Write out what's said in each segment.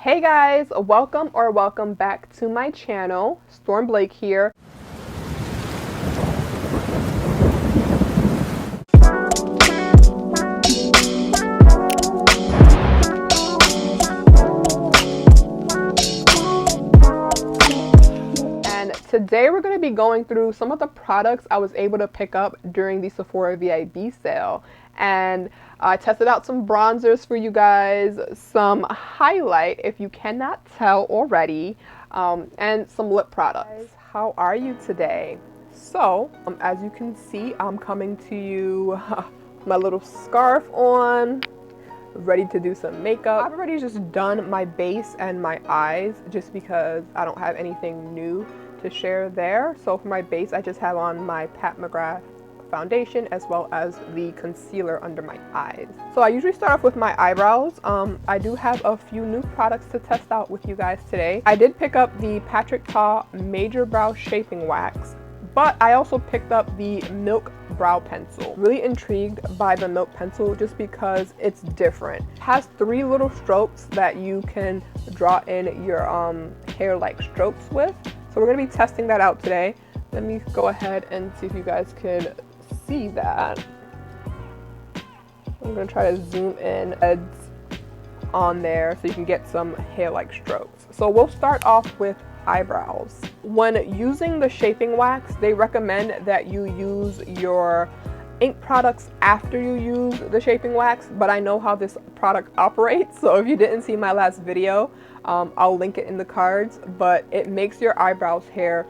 Hey guys, welcome back to my channel. Storm Blake here. And today we're going to be going through some of the products I was able to pick up during the Sephora VIB sale. And I tested out some bronzers for you guys, some highlight if you cannot tell already, and some lip products. How are you today? So, as you can see, I'm coming to you my little scarf on, ready to do some makeup. I've already just done my base and my eyes just because I don't have anything new to share there. So for my base, I just have on my MCGRATH foundation as well as the concealer under my eyes. So I usually start off with my eyebrows. I do have a few new products to test out with you guys today. I did pick up the Patrick Ta Major Brow Shaping Wax, but I also picked up the Milk Brow Pencil. Really intrigued by the Milk Pencil just because it's different. It has 3 little strokes that you can draw in your hair-like strokes with. So we're gonna be testing that out today. Let me go ahead and see if you guys can see that. I'm gonna try to zoom in on there so you can get some hair-like strokes. So we'll start off with eyebrows. When using the shaping wax, they recommend that you use your ink products after you use the shaping wax, but I know how this product operates, so if you didn't see my last video, I'll link it in the cards, but it makes your eyebrows hair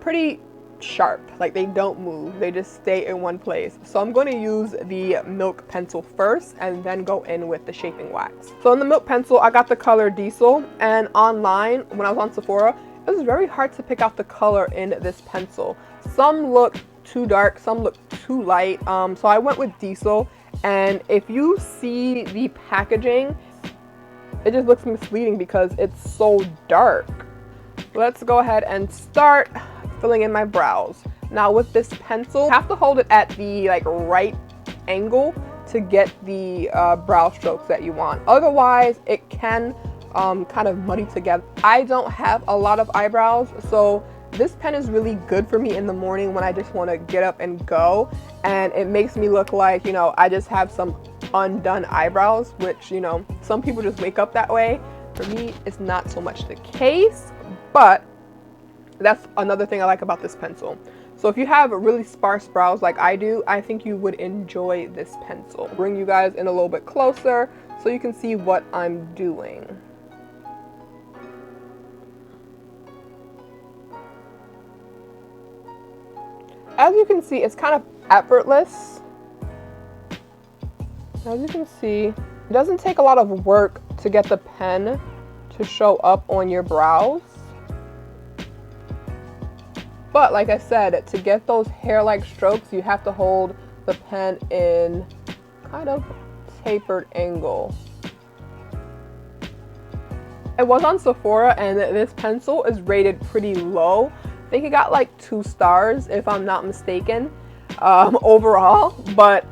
pretty sharp. Like, they don't move, they just stay in one place. So I'm going to use the Milk Pencil first and then go in with the shaping wax. So in the Milk Pencil, I got the color Diesel, and online when I was on Sephora, it was very hard to pick out the color in this pencil. Some look too dark, some look too light, so I went with Diesel. And if you see the packaging, it just looks misleading because it's so dark. Let's go ahead and start filling in my brows. Now with this pencil, you have to hold it at the right angle to get the brow strokes that you want. Otherwise, it can kind of muddy together. I don't have a lot of eyebrows, so this pen is really good for me in the morning when I just want to get up and go, and it makes me look like, you know, I just have some undone eyebrows, which, you know, some people just wake up that way. For me, it's not so much the case, but that's another thing I like about this pencil. So if you have really sparse brows like I do, I think you would enjoy this pencil. Bring you guys in a little bit closer so you can see what I'm doing. As you can see, it's kind of effortless. As you can see, it doesn't take a lot of work to get the pen to show up on your brows. But like I said, to get those hair-like strokes, you have to hold the pen in kind of tapered angle. I was on Sephora and this pencil is rated pretty low. I think it got like 2 stars if I'm not mistaken overall, but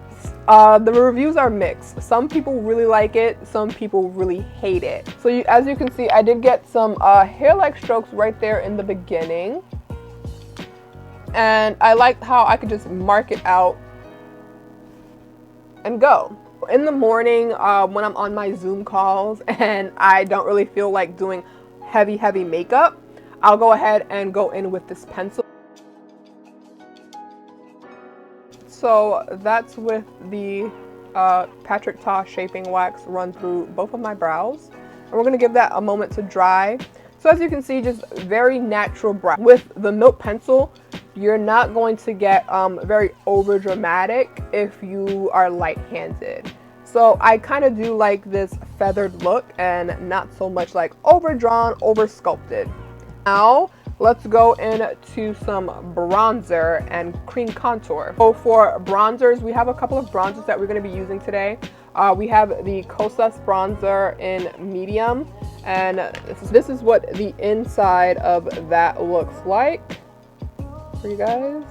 the reviews are mixed. Some people really like it, some people really hate it. So as you can see, I did get some hair-like strokes right there in the beginning. And I liked how I could just mark it out and go. In the morning, when I'm on my Zoom calls and I don't really feel like doing heavy makeup, I'll go ahead and go in with this pencil. So that's with the Patrick Ta Shaping Wax run through both of my brows. And we're gonna give that a moment to dry. So as you can see, just very natural brow. With the Milk Pencil, you're not going to get very over dramatic if you are light-handed. So I kind of do like this feathered look and not so much like overdrawn, over sculpted. Now let's go into some bronzer and cream contour. So for bronzers, we have a couple of bronzers that we're going to be using today. We have the Kosas bronzer in medium, and this is what the inside of that looks like for you guys.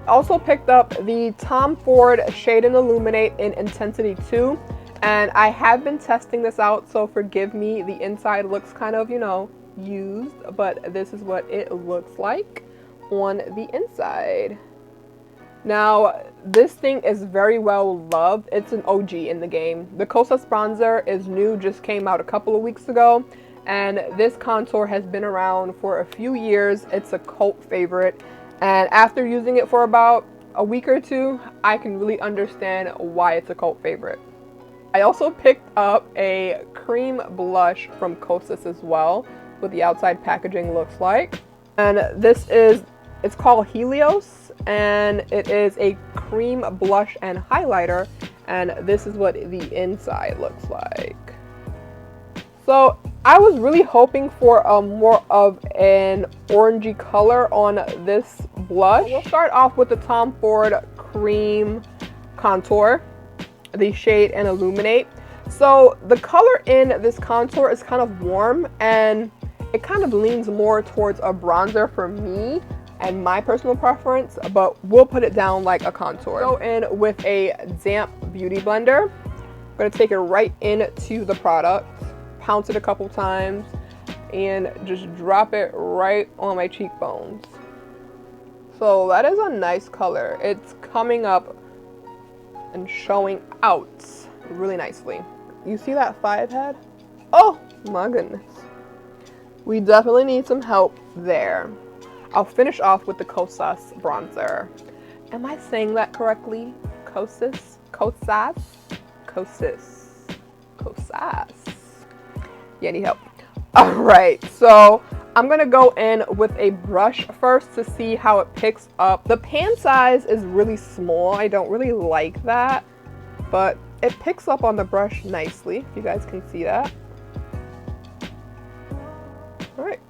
Also picked up the Tom Ford Shade and Illuminate in Intensity 2. And I have been testing this out, so forgive me. The inside looks kind of, you know, used, but this is what it looks like on the inside. Now, this thing is very well loved. It's an OG in the game. The Kosas bronzer is new, just came out a couple of weeks ago, and this contour has been around for a few years. It's a cult favorite, and after using it for about a week or two, I can really understand why it's a cult favorite. I also picked up a cream blush from Kosas as well, what the outside packaging looks like. And this is, it's called Helios, and it is a cream blush and highlighter, and this is what the inside looks like. So I was really hoping for a more of an orangey color on this blush. We'll start off with the Tom Ford Cream Contour, the shade and Illuminate. So the color in this contour is kind of warm, and it kind of leans more towards a bronzer for me and my personal preference, but we'll put it down like a contour. Go in with a damp beauty blender. I'm gonna take it right into the product, pounce it a couple times, and just drop it right on my cheekbones. So that is a nice color. It's coming up and showing out really nicely. You see that 5 head? Oh my goodness. We definitely need some help there. I'll finish off with the Kosas bronzer. Am I saying that correctly? Kosas? Kosas? Kosas. Kosas. Yeah, need help. Alright, so I'm gonna go in with a brush first to see how it picks up. The pan size is really small. I don't really like that, but it picks up on the brush nicely, if you guys can see that. Alright.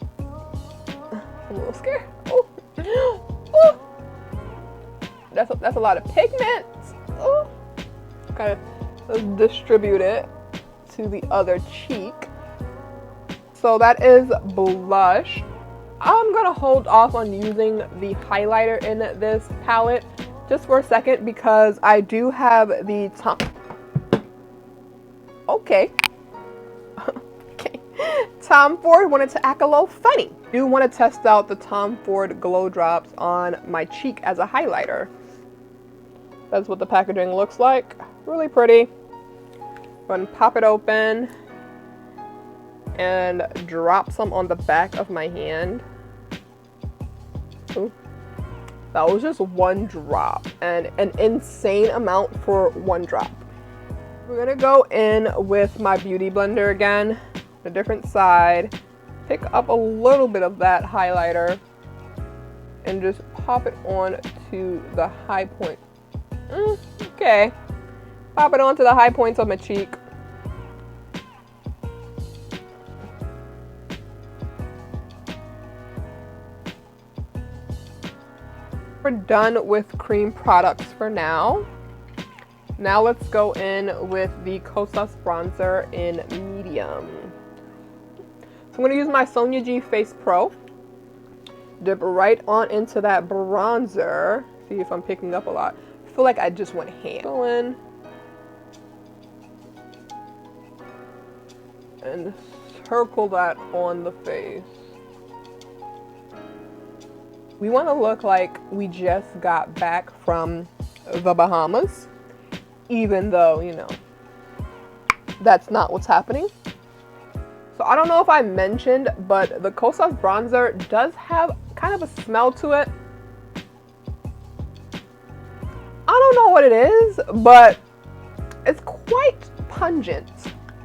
I'm a little scared. Oh. Oh. That's a lot of pigment. Oh. Kind of distribute it to the other cheek. So that is blush. I'm gonna hold off on using the highlighter in this palette just for a second because I do have the Tom Ford wanted to act a little funny. I do want to test out the Tom Ford Glow Drops on my cheek as a highlighter. That's what the packaging looks like. Really pretty. Go ahead and pop it open and drop some on the back of my hand. Ooh. That was just one drop, and an insane amount for one drop. We're gonna go in with my beauty blender again, a different side, pick up a little bit of that highlighter and just pop it on to the high point. Okay, pop it onto the high points of my cheek. We're done with cream products for now. Now let's go in with the Kosas bronzer in medium. So I'm going to use my Sonia G Face Pro. Dip right on into that bronzer. See if I'm picking up a lot. I feel like I just went ham. Go in and circle that on the face. We want to look like we just got back from the Bahamas, even though, you know, that's not what's happening. So I don't know if I mentioned, but the Kosas bronzer does have kind of a smell to it. I don't know what it is, but it's quite pungent.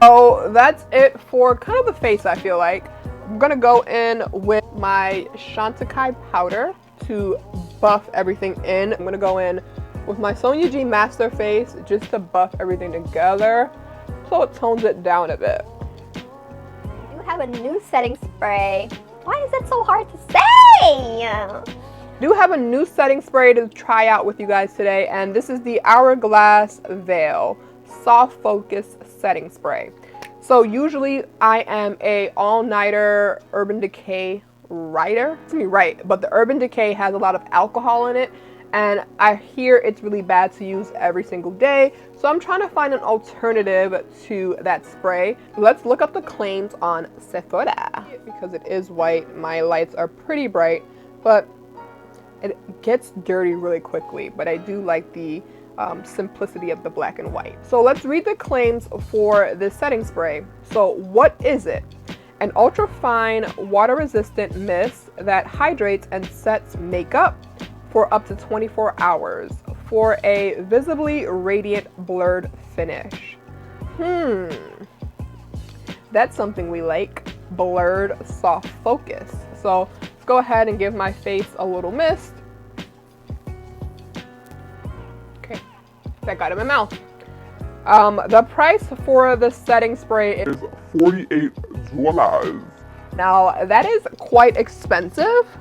So that's it for kind of the face, I feel like. I'm gonna go in with my Chantecaille powder to buff everything in. I'm gonna go in with my Sonia G Master Face just to buff everything together so it tones it down a bit. You have a new setting spray. Why is it so hard to say? I do have a new setting spray to try out with you guys today, and this is the Hourglass Veil Soft Focus Setting Spray. So usually I am a all-nighter Urban Decay writer. It's me right, but the Urban Decay has a lot of alcohol in it, and I hear it's really bad to use every single day, so I'm trying to find an alternative to that spray. Let's look up the claims on Sephora. Because it is white, my lights are pretty bright, but it gets dirty really quickly, but I do like the simplicity of the black and white. So let's read the claims for this setting spray. So what is it? An ultra fine water resistant mist that hydrates and sets makeup for up to 24 hours for a visibly radiant blurred finish. That's something we like. Blurred soft focus. So let's go ahead and give my face a little mist. Okay, that got in my mouth. The price for the setting spray is $48. Now that is quite expensive.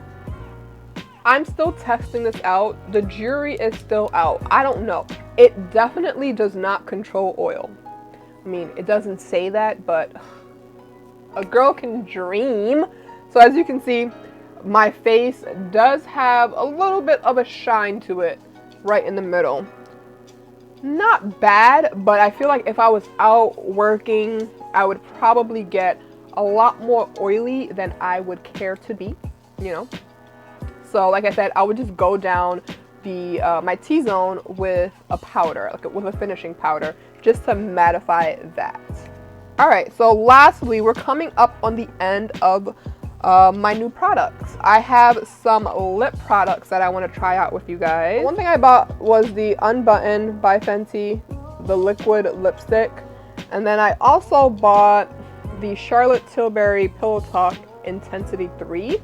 I'm still testing this out. The jury is still out. I don't know. It definitely does not control oil. I mean, it doesn't say that, but a girl can dream. So as you can see, my face does have a little bit of a shine to it right in the middle. Not bad, but I feel like if I was out working, I would probably get a lot more oily than I would care to be, you know? So like I said, I would just go down the my T-zone with a powder, like with a finishing powder, just to mattify that. All right, so lastly, we're coming up on the end of my new products. I have some lip products that I want to try out with you guys. One thing I bought was the Unbutton by Fenty, the liquid lipstick. And then I also bought the Charlotte Tilbury Pillow Talk Intensity 3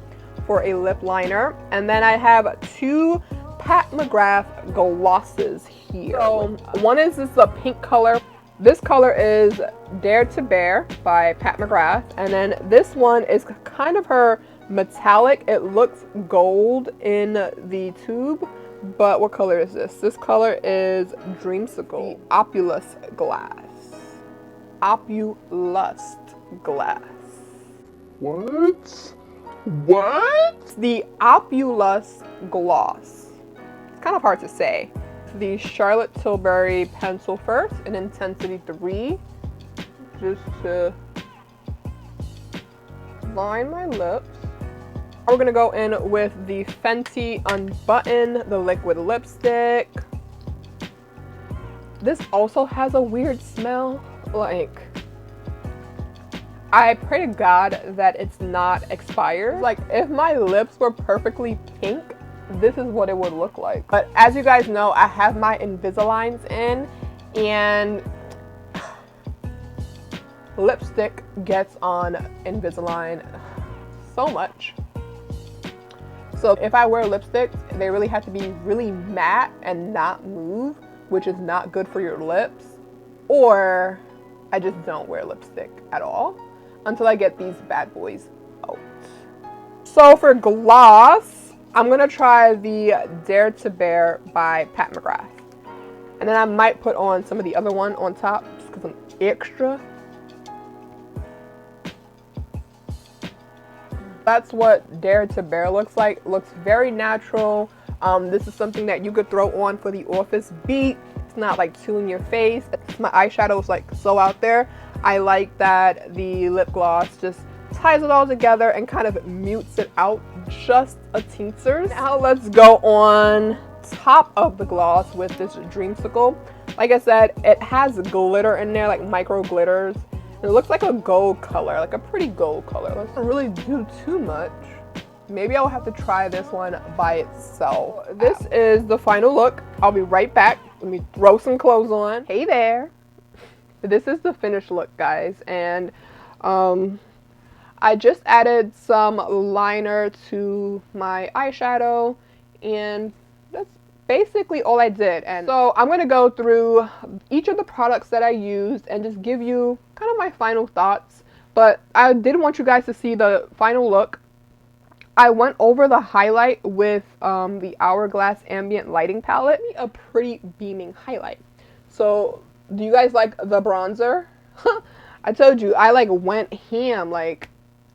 for a lip liner. And then I have two Pat McGrath glosses here. So one is this pink color. This color is Dare to Bear by Pat McGrath, and then this one is kind of her metallic. It looks gold in the tube, but what color is this? This color is Dreamsicle Opulus Glass. Opulust Glass. What? What? The Opulus Gloss. It's kind of hard to say. The Charlotte Tilbury pencil first in Intensity 3, just to line my lips. We're gonna go in with the Fenty Unbutton, the liquid lipstick. This also has a weird smell. Like, I pray to God that it's not expired. Like, if my lips were perfectly pink, this is what it would look like. But as you guys know, I have my Invisaligns in, and lipstick gets on Invisalign so much. So if I wear lipsticks, they really have to be really matte and not move, which is not good for your lips, or I just don't wear lipstick at all until I get these bad boys out. So for gloss, I'm gonna try the Dare to Bear by Pat McGrath. And then I might put on some of the other one on top, just because I'm extra. That's what Dare to Bear looks like. It looks very natural. This is something that you could throw on for the office beat. It's not like too in your face. My eyeshadow is like so out there. I like that the lip gloss just ties it all together and kind of mutes it out just a tincture. Now let's go on top of the gloss with this Dreamsicle. Like I said, it has glitter in there, like micro glitters. It looks like a gold color, like a pretty gold color. It doesn't really do too much. Maybe I'll have to try this one by itself. This is the final look. I'll be right back. Let me throw some clothes on. Hey there. This is the finished look, guys, and I just added some liner to my eyeshadow, and that's basically all I did. And so I'm going to go through each of the products that I used and just give you kind of my final thoughts. But I did want you guys to see the final look. I went over the highlight with the Hourglass Ambient Lighting Palette. A pretty beaming highlight. So do you guys like the bronzer? I told you, I like went ham. Like,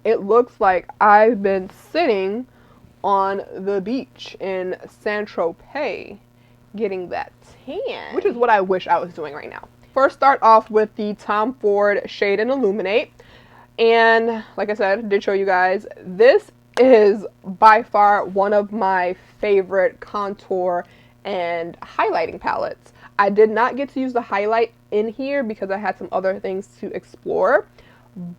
it looks like I've been sitting on the beach in Saint-Tropez getting that tan, which is what I wish I was doing right now. First, start off with the Tom Ford Shade and Illuminate. And like I said, I did show you guys, this is by far one of my favorite contour and highlighting palettes. I did not get to use the highlight in here because I had some other things to explore,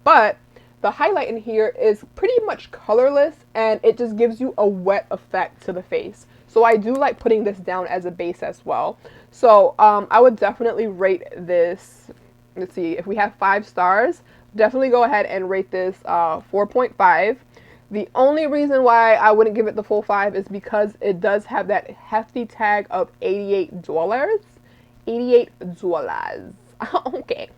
but the highlight in here is pretty much colorless and it just gives you a wet effect to the face. So I do like putting this down as a base as well. So I would definitely rate this, let's see, if we have 5 stars, definitely go ahead and rate this 4.5. The only reason why I wouldn't give it the full 5 is because it does have that hefty tag of $88. $88. Okay.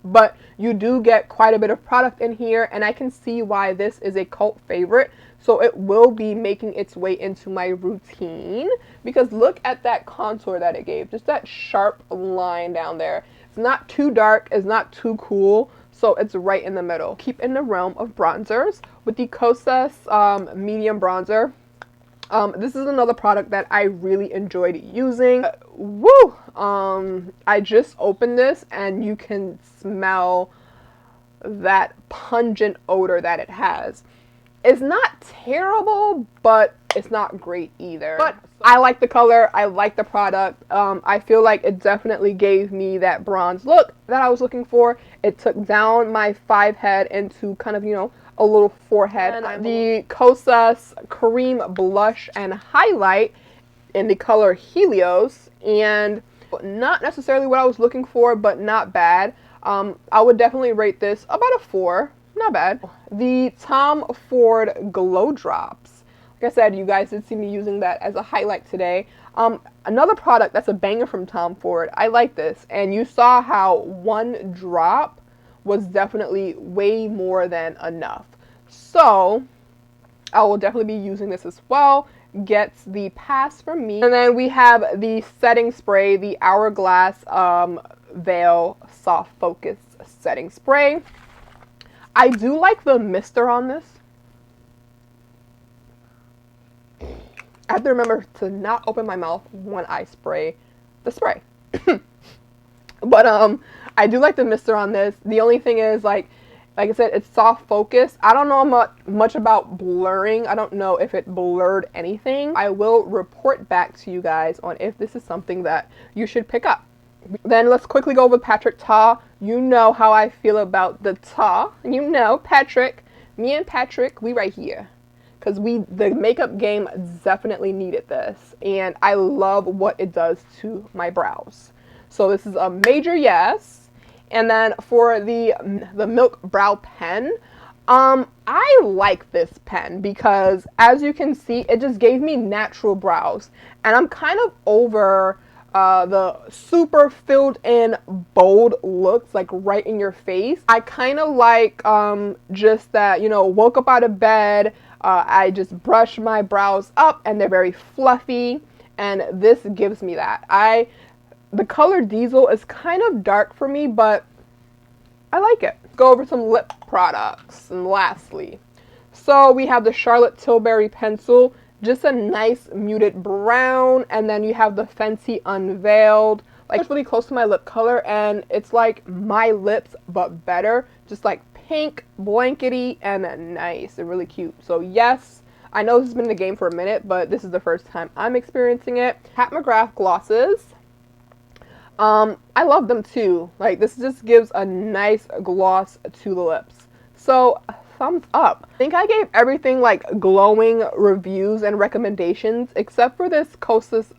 But you do get quite a bit of product in here, and I can see why this is a cult favorite. So it will be making its way into my routine, because look at that contour that it gave. Just that sharp line down there. It's not too dark, it's not too cool, so it's right in the middle. Keep in the realm of bronzers with the Kosas medium bronzer. This is another product that I really enjoyed using. Woo! I just opened this and you can smell that pungent odor that it has. It's not terrible, but it's not great either. But I like the color, I like the product. I feel like it definitely gave me that bronze look that I was looking for. It took down my 5 head into kind of, you know, a little forehead. And the Kosas Cream Blush and Highlight in the color Helios, and not necessarily what I was looking for, but not bad. I would definitely rate this about a 4. Not bad. The Tom Ford Glow Drops. Like I said, you guys did see me using that as a highlight today. Another product that's a banger from Tom Ford. I like this. And you saw how 1 drop was definitely way more than enough. So I will definitely be using this as well. Gets the pass from me. And then we have the setting spray, the Hourglass Veil Soft Focus Setting Spray. I do like the mister on this. I have to remember to not open my mouth when I spray the spray. But I do like the mister on this. The only thing is, like I said, it's soft focus. I don't know much about blurring. I don't know if it blurred anything. I will report back to you guys on if this is something that you should pick up. Then let's quickly go over Patrick Ta. You know how I feel about the Ta. You know, Patrick. Me and Patrick, we right here. Because the makeup game definitely needed this. And I love what it does to my brows. So this is a major yes. And then for the Milk Brow Pen, I like this pen because, as you can see, it just gave me natural brows. And I'm kind of over the super filled in bold looks, like right in your face. I kind of like just that, you know, woke up out of bed, I just brush my brows up and they're very fluffy, and this gives me that. The color Diesel is kind of dark for me, but I like it. Go over some lip products. And lastly, so we have the Charlotte Tilbury pencil, just a nice muted brown, and then you have the Fenty Unveiled, like it's really close to my lip color, and it's like my lips but better, just like pink, blankety, and nice and really cute. So yes, I know this has been in the game for a minute, but this is the first time I'm experiencing it. Pat McGrath glosses. I love them too. Like, this just gives a nice gloss to the lips. So thumbs up. I think I gave everything like glowing reviews and recommendations except for this Kosas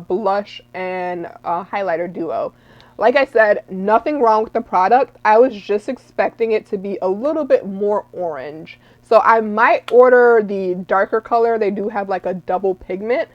blush and highlighter duo. Like I said, nothing wrong with the product. I was just expecting it to be a little bit more orange. So I might order the darker color. They do have like a double pigment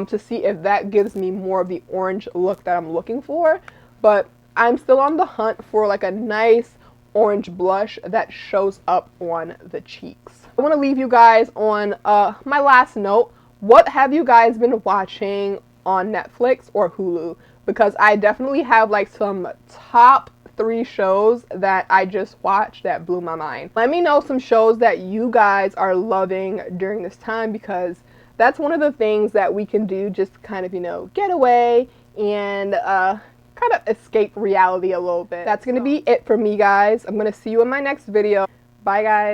to see if that gives me more of the orange look that I'm looking for. But I'm still on the hunt for like a nice orange blush that shows up on the cheeks. I want to leave you guys on my last note. What have you guys been watching on Netflix or Hulu? Because I definitely have like some top 3 shows that I just watched that blew my mind. Let me know some shows that you guys are loving during this time, because that's one of the things that we can do, just kind of, you know, get away and kind of escape reality a little bit. That's going to be it for me, guys. I'm going to see you in my next video. Bye, guys.